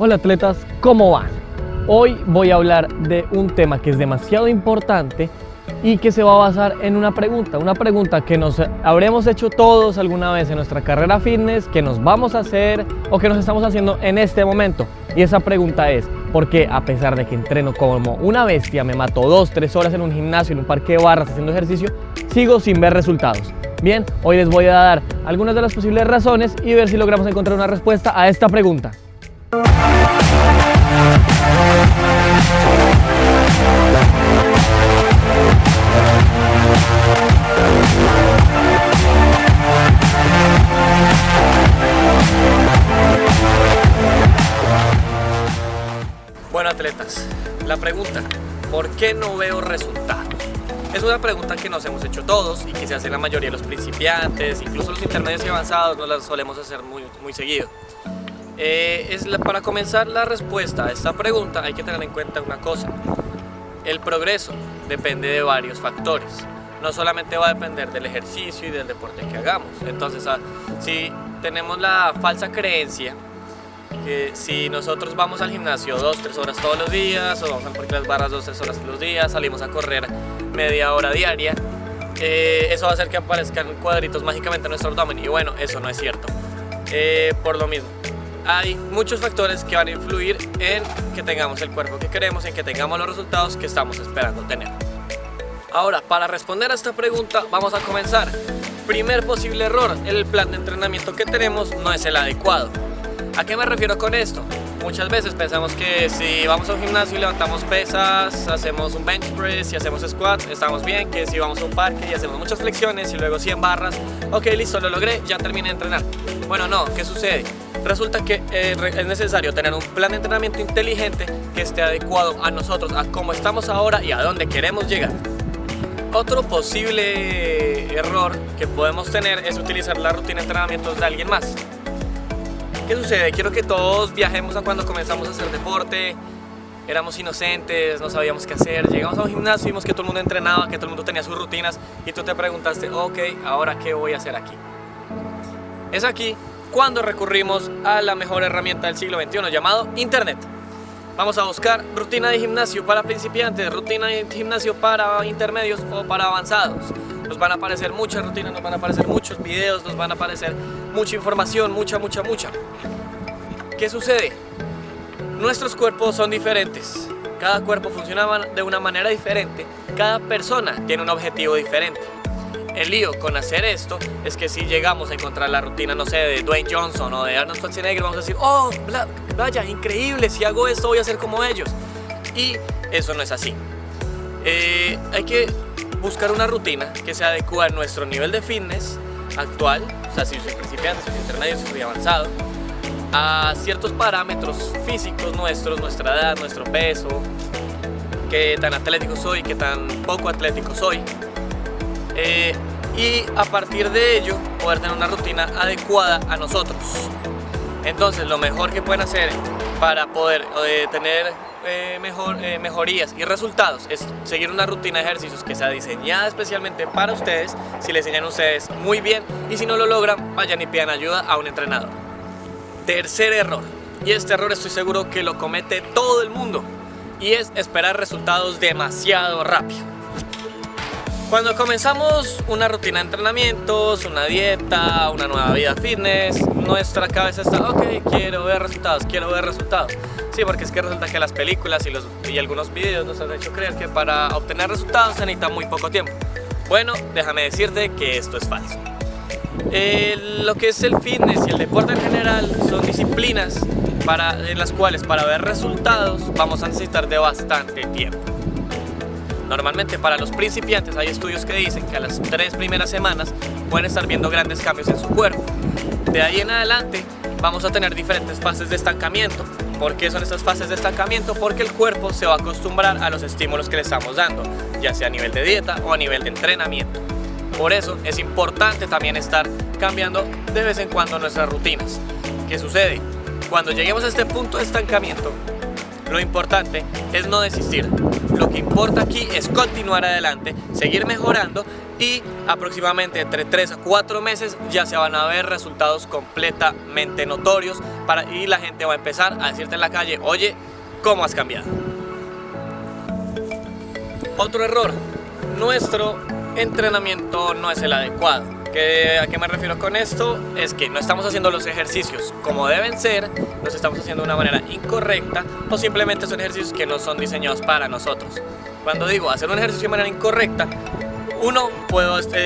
Hola atletas, ¿cómo van? Hoy voy a hablar de un tema que es demasiado importante y que se va a basar en una pregunta que nos habremos hecho todos alguna vez en nuestra carrera fitness, que nos vamos a hacer o que nos estamos haciendo en este momento. Y esa pregunta es, ¿por qué a pesar de que entreno como una bestia, me mato 2-3 horas en un gimnasio, en un parque de barras haciendo ejercicio, sigo sin ver resultados? Bien, hoy les voy a dar algunas de las posibles razones y ver si logramos encontrar una respuesta a esta pregunta. Bueno atletas, la pregunta, ¿por qué no veo resultados? Es una pregunta que nos hemos hecho todos y que se hace la mayoría de los principiantes, incluso los intermedios y avanzados nos la solemos hacer muy seguido. Para comenzar la respuesta a esta pregunta hay que tener en cuenta una cosa: el progreso depende de varios factores, no solamente va a depender del ejercicio y del deporte que hagamos. Entonces, si tenemos la falsa creencia que si nosotros vamos al gimnasio 2-3 horas todos los días, o vamos al parque de las barras 2-3 horas todos los días, salimos a correr media hora diaria, eso va a hacer que aparezcan cuadritos mágicamente en nuestro abdomen, y bueno, eso no es cierto. Por lo mismo, hay muchos factores que van a influir en que tengamos el cuerpo que queremos, en que tengamos los resultados que estamos esperando tener. Ahora, para responder a esta pregunta, vamos a comenzar. Primer posible error: el plan de entrenamiento que tenemos no es el adecuado. ¿A qué me refiero con esto? Muchas veces pensamos que si vamos a un gimnasio y levantamos pesas, hacemos un bench press y hacemos squats, estamos bien. Que si vamos a un parque y hacemos muchas flexiones y luego 100 barras, ok, listo, lo logré, ya terminé de entrenar. Bueno, no, ¿qué sucede? Resulta que es necesario tener un plan de entrenamiento inteligente que esté adecuado a nosotros, a cómo estamos ahora y a dónde queremos llegar. Otro posible error que podemos tener es utilizar la rutina de entrenamientos de alguien más. ¿Qué sucede? Quiero que todos viajemos a cuando comenzamos a hacer deporte. Éramos inocentes, no sabíamos qué hacer, llegamos a un gimnasio, vimos que todo el mundo entrenaba, que todo el mundo tenía sus rutinas, y tú te preguntaste, ok, ¿ahora qué voy a hacer aquí? Es aquí cuando recurrimos a la mejor herramienta del siglo XXI, llamado Internet. Vamos a buscar rutina de gimnasio para principiantes, rutina de gimnasio para intermedios o para avanzados. Nos van a aparecer muchas rutinas, nos van a aparecer muchos videos, nos van a aparecer mucha información, mucha. ¿Qué sucede? Nuestros cuerpos son diferentes, cada cuerpo funciona de una manera diferente, cada persona tiene un objetivo diferente. El lío con hacer esto es que si llegamos a encontrar la rutina, no sé, de Dwayne Johnson o de Arnold Schwarzenegger, vamos a decir, oh, vaya, increíble, si hago esto voy a ser como ellos. Y eso no es así. Hay que buscar una rutina que se adecue a nuestro nivel de fitness actual, o sea, si soy principiante, si soy intermedio, si soy avanzado, a ciertos parámetros físicos nuestros, nuestra edad, nuestro peso, qué tan atlético soy, qué tan poco atlético soy, y a partir de ello poder tener una rutina adecuada a nosotros. Entonces, lo mejor que pueden hacer para poder tener mejorías y resultados es seguir una rutina de ejercicios que sea diseñada especialmente para ustedes. Si le enseñan a ustedes, muy bien, y si no lo logran, vayan y pidan ayuda a un entrenador. Tercer error, y este error estoy seguro que lo comete todo el mundo, y es esperar resultados demasiado rápido. Cuando comenzamos una rutina de entrenamientos, una dieta, una nueva vida fitness, nuestra cabeza está, ok, quiero ver resultados. Sí, porque es que resulta que las películas y algunos videos nos han hecho creer que para obtener resultados se necesita muy poco tiempo. Bueno, déjame decirte que esto es falso. Lo que es el fitness y el deporte en general son disciplinas en las cuales para ver resultados vamos a necesitar de bastante tiempo. Normalmente para los principiantes hay estudios que dicen que a las 3 primeras semanas pueden estar viendo grandes cambios en su cuerpo. De ahí en adelante vamos a tener diferentes fases de estancamiento. ¿Por qué son estas fases de estancamiento? Porque el cuerpo se va a acostumbrar a los estímulos que le estamos dando, ya sea a nivel de dieta o a nivel de entrenamiento. Por eso es importante también estar cambiando de vez en cuando nuestras rutinas. ¿Qué sucede? Cuando lleguemos a este punto de estancamiento, lo importante es no desistir. Lo que importa aquí es continuar adelante, seguir mejorando, y aproximadamente entre 3 a 4 meses ya se van a ver resultados completamente notorios y la gente va a empezar a decirte en la calle, oye, ¿cómo has cambiado? Otro error, nuestro entrenamiento no es el adecuado. ¿A qué me refiero con esto? Es que no estamos haciendo los ejercicios como deben ser, los estamos haciendo de una manera incorrecta o simplemente son ejercicios que no son diseñados para nosotros. Cuando digo hacer un ejercicio de manera incorrecta,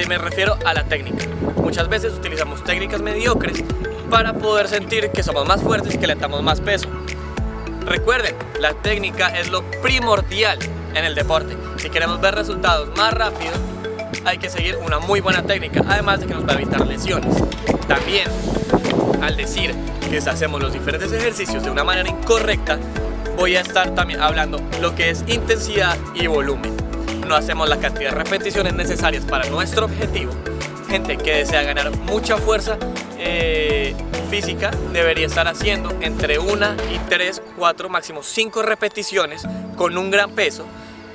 me refiero a la técnica. Muchas veces utilizamos técnicas mediocres para poder sentir que somos más fuertes y que levantamos más peso. Recuerden, la técnica es lo primordial en el deporte. Si queremos ver resultados más rápido, hay que seguir una muy buena técnica, además de que nos va a evitar lesiones. También, al decir que hacemos los diferentes ejercicios de una manera incorrecta, voy a estar también hablando lo que es intensidad y volumen. No hacemos la cantidad de repeticiones necesarias para nuestro objetivo. Gente que desea ganar mucha fuerza física debería estar haciendo entre 1 y 3, 4, máximo 5 repeticiones con un gran peso.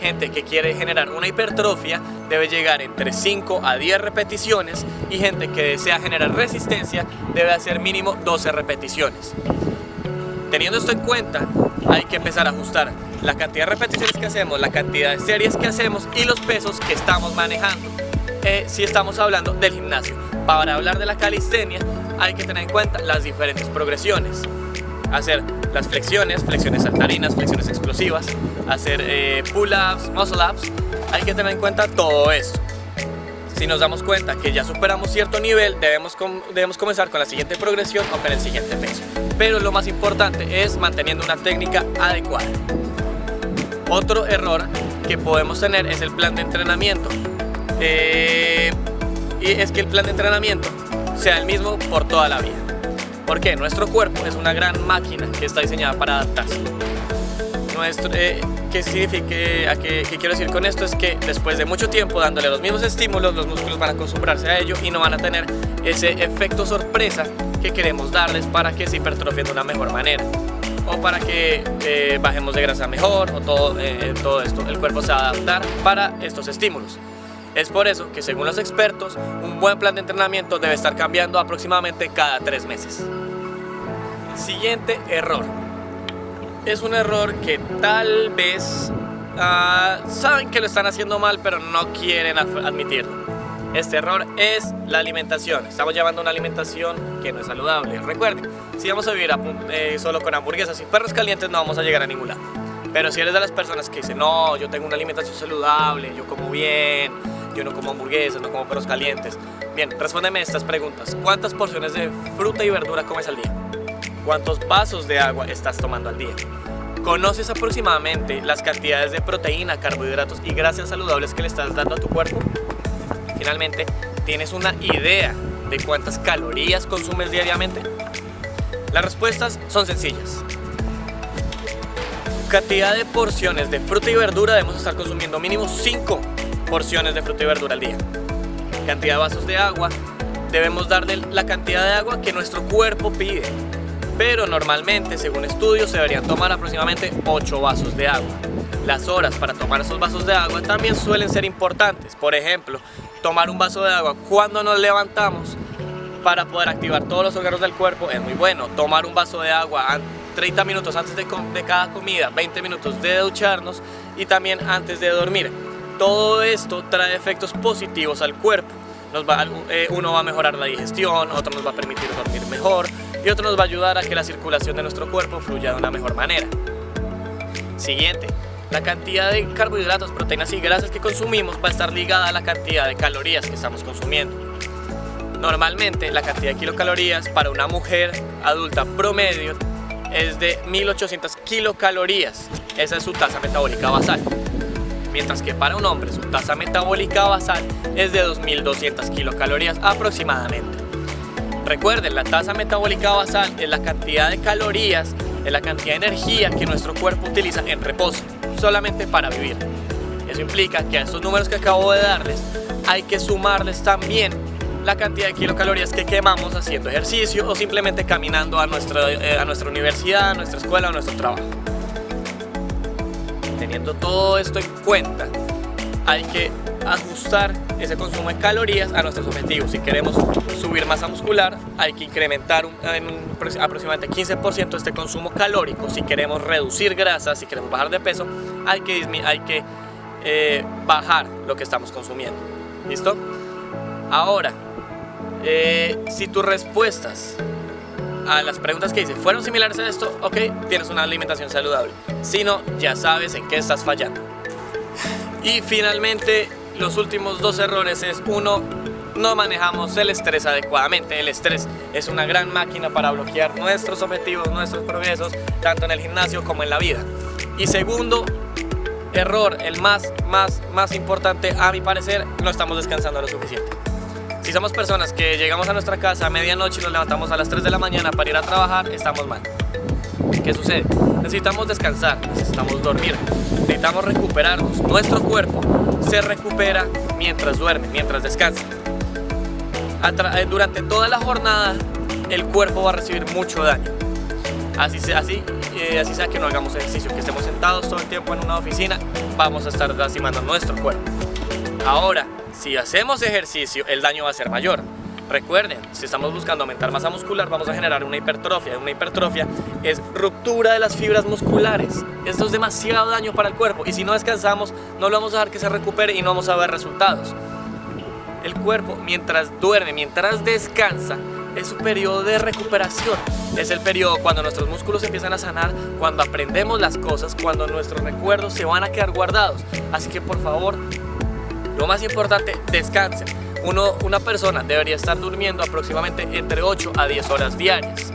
Gente que quiere generar una hipertrofia debe llegar entre 5 a 10 repeticiones y gente que desea generar resistencia debe hacer mínimo 12 repeticiones. Teniendo esto en cuenta, hay que empezar a ajustar la cantidad de repeticiones que hacemos, la cantidad de series que hacemos y los pesos que estamos manejando. Si estamos hablando del gimnasio, para hablar de la calistenia hay que tener en cuenta las diferentes progresiones. Hacer las flexiones saltarinas, flexiones explosivas, hacer pull-ups, muscle-ups, hay que tener en cuenta todo esto. Si nos damos cuenta que ya superamos cierto nivel, debemos comenzar con la siguiente progresión o con el siguiente peso. Pero lo más importante es manteniendo una técnica adecuada. Otro error que podemos tener es el plan de entrenamiento. Y es que el plan de entrenamiento sea el mismo por toda la vida. Porque nuestro cuerpo es una gran máquina que está diseñada para adaptarse. ¿Qué significa? ¿Qué quiero decir con esto? Es que después de mucho tiempo dándole los mismos estímulos, los músculos van a acostumbrarse a ello y no van a tener ese efecto sorpresa que queremos darles para que se hipertrofien de una mejor manera o para que bajemos de grasa mejor o todo esto. El cuerpo se va a adaptar para estos estímulos. Es por eso que, según los expertos, un buen plan de entrenamiento debe estar cambiando aproximadamente cada 3 meses. Siguiente error. Es un error que tal vez saben que lo están haciendo mal, pero no quieren admitirlo. Este error es la alimentación. Estamos llevando una alimentación que no es saludable. Recuerden, si vamos a vivir solo con hamburguesas y perros calientes, no vamos a llegar a ningún lado. Pero si eres de las personas que dicen, no, yo tengo una alimentación saludable, yo como bien, yo no como hamburguesas, no como perros calientes. Bien, respóndeme estas preguntas. ¿Cuántas porciones de fruta y verdura comes al día? ¿Cuántos vasos de agua estás tomando al día? ¿Conoces aproximadamente las cantidades de proteína, carbohidratos y grasas saludables que le estás dando a tu cuerpo? Finalmente, ¿tienes una idea de cuántas calorías consumes diariamente? Las respuestas son sencillas. Cantidad de porciones de fruta y verdura, debemos estar consumiendo mínimo 5 porciones de fruta y verdura al día. Cantidad de vasos de agua, debemos darle la cantidad de agua que nuestro cuerpo pide. Pero normalmente, según estudios, se deberían tomar aproximadamente 8 vasos de agua. Las horas para tomar esos vasos de agua también suelen ser importantes. Por ejemplo, tomar un vaso de agua cuando nos levantamos para poder activar todos los órganos del cuerpo es muy bueno. Tomar un vaso de agua 30 minutos antes de cada comida, 20 minutos de ducharnos y también antes de dormir. Todo esto trae efectos positivos al cuerpo. Uno va a mejorar la digestión, otro nos va a permitir dormir mejor y otro nos va a ayudar a que la circulación de nuestro cuerpo fluya de una mejor manera. Siguiente, la cantidad de carbohidratos, proteínas y grasas que consumimos va a estar ligada a la cantidad de calorías que estamos consumiendo. Normalmente la cantidad de kilocalorías para una mujer adulta promedio es de 1800 kilocalorías. Esa es su tasa metabólica basal. Mientras que para un hombre su tasa metabólica basal es de 2200 kilocalorías aproximadamente. Recuerden, la tasa metabólica basal es la cantidad de calorías, es la cantidad de energía que nuestro cuerpo utiliza en reposo, solamente para vivir. Eso implica que a estos números que acabo de darles hay que sumarles también la cantidad de kilocalorías que quemamos haciendo ejercicio o simplemente caminando a nuestra universidad, a nuestra escuela o a nuestro trabajo. Teniendo todo esto en cuenta, hay que ajustar ese consumo de calorías a nuestros objetivos. Si queremos subir masa muscular, hay que incrementar aproximadamente 15% este consumo calórico. Si queremos reducir grasa, si queremos bajar de peso, hay que bajar lo que estamos consumiendo. ¿Listo? Ahora, si tus respuestas a las preguntas que hice fueron similares a esto, ok, tienes una alimentación saludable. Si no, ya sabes en qué estás fallando. Y finalmente, los últimos 2 errores es: 1, no manejamos el estrés adecuadamente. El estrés es una gran máquina para bloquear nuestros objetivos, nuestros progresos, tanto en el gimnasio como en la vida. Y segundo error, el más importante a mi parecer, no estamos descansando lo suficiente. Si somos personas que llegamos a nuestra casa a medianoche y nos levantamos a las 3 de la mañana para ir a trabajar, estamos mal. ¿Qué sucede? Necesitamos descansar, necesitamos dormir, necesitamos recuperarnos. Nuestro cuerpo se recupera mientras duerme, mientras descansa. Durante toda la jornada el cuerpo va a recibir mucho daño. Así sea que no hagamos ejercicio, que estemos sentados todo el tiempo en una oficina, vamos a estar lastimando nuestro cuerpo. Ahora, si hacemos ejercicio, el daño va a ser mayor. Recuerden, si estamos buscando aumentar masa muscular, vamos a generar una hipertrofia. Una hipertrofia es ruptura de las fibras musculares. Esto es demasiado daño para el cuerpo, y si no descansamos, no lo vamos a dejar que se recupere y no vamos a ver resultados. El cuerpo, mientras duerme, mientras descansa, es su periodo de recuperación. Es el periodo cuando nuestros músculos empiezan a sanar, cuando aprendemos las cosas, cuando nuestros recuerdos se van a quedar guardados. Así que por favor, lo más importante, descansen. Una persona debería estar durmiendo aproximadamente entre 8 a 10 horas diarias.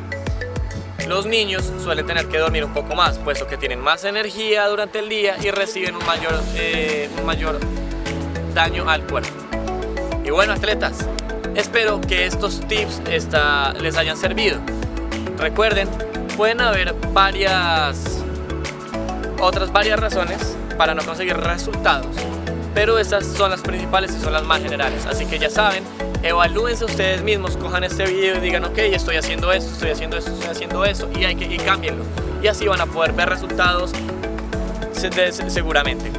Los niños suelen tener que dormir un poco más, puesto que tienen más energía durante el día y reciben un mayor daño al cuerpo. Y bueno, atletas, espero que estos tips les hayan servido. Recuerden, pueden haber otras varias razones para no conseguir resultados, pero estas son las principales y son las más generales. Así que ya saben, evalúense ustedes mismos, cojan este video y digan: ok, estoy haciendo esto, estoy haciendo esto, estoy haciendo eso, y cámbienlo. Y así van a poder ver resultados seguramente.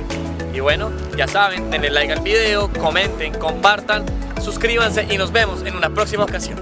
Y bueno, ya saben, denle like al video, comenten, compartan, suscríbanse y nos vemos en una próxima ocasión.